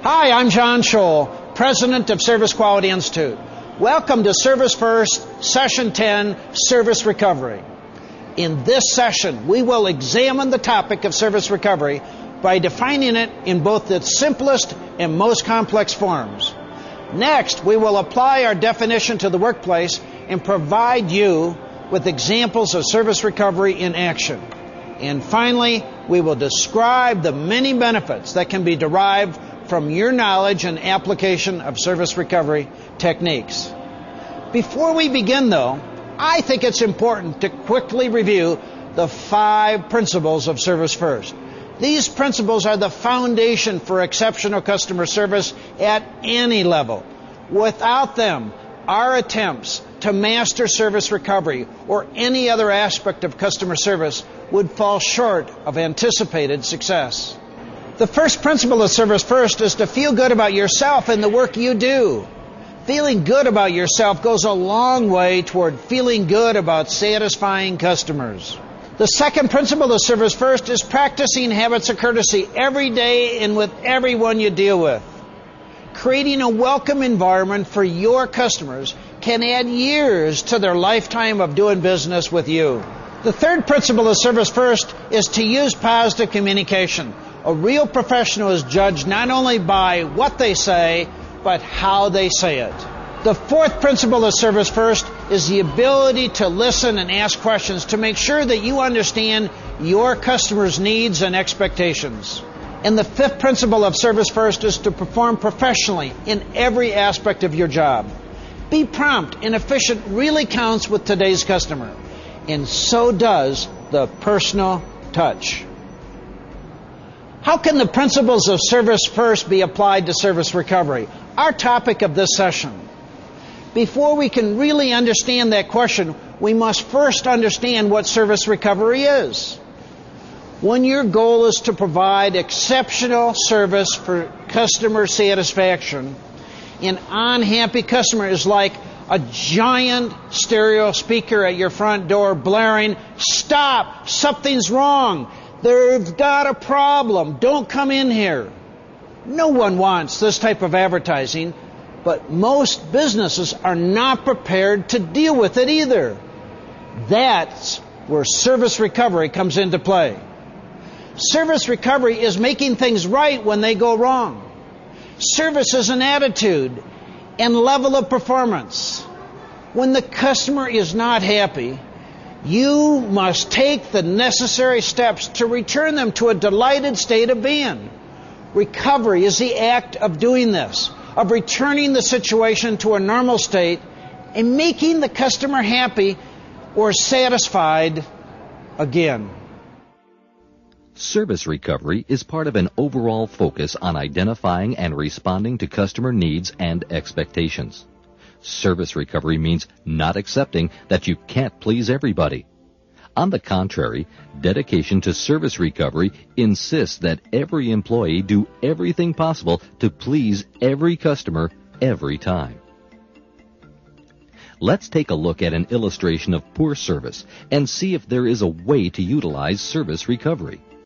Hi, I'm John Scholl, President of Service Quality Institute. Welcome to Service First, Session 10, Service Recovery. In this session, we will examine the topic of service recovery by defining it in both its simplest and most complex forms. Next, we will apply our definition to the workplace and provide you with examples of service recovery in action. And finally, we will describe the many benefits that can be derived from your knowledge and application of service recovery techniques. Before we begin, though, I think it's important to quickly review the 5 principles of Service First. These principles are the foundation for exceptional customer service at any level. Without them, our attempts to master service recovery or any other aspect of customer service would fall short of anticipated success. The first principle of Service First is to feel good about yourself and the work you do. Feeling good about yourself goes a long way toward feeling good about satisfying customers. The second principle of Service First is practicing habits of courtesy every day and with everyone you deal with. Creating a welcome environment for your customers can add years to their lifetime of doing business with you. The third principle of Service First is to use positive communication. A real professional is judged not only by what they say, but how they say it. The fourth principle of Service First is the ability to listen and ask questions to make sure that you understand your customers' needs and expectations. And the fifth principle of Service First is to perform professionally in every aspect of your job. Be prompt and efficient really counts with today's customer, and so does the personal touch. How can the principles of Service First be applied to service recovery? Our topic of this session. Before we can really understand that question, we must first understand what service recovery is. When your goal is to provide exceptional service for customer satisfaction, an unhappy customer is like a giant stereo speaker at your front door blaring, "Stop! Something's wrong! They've got a problem! Don't come in here!" No one wants this type of advertising, but most businesses are not prepared to deal with it either. That's where service recovery comes into play. Service recovery is making things right when they go wrong. Service is an attitude and level of performance. When the customer is not happy, you must take the necessary steps to return them to a delighted state of being. Recovery is the act of doing this, of returning the situation to a normal state and making the customer happy or satisfied again. Service recovery is part of an overall focus on identifying and responding to customer needs and expectations. Service recovery means not accepting that you can't please everybody. On the contrary, dedication to service recovery insists that every employee do everything possible to please every customer every time. Let's take a look at an illustration of poor service and see if there is a way to utilize service recovery.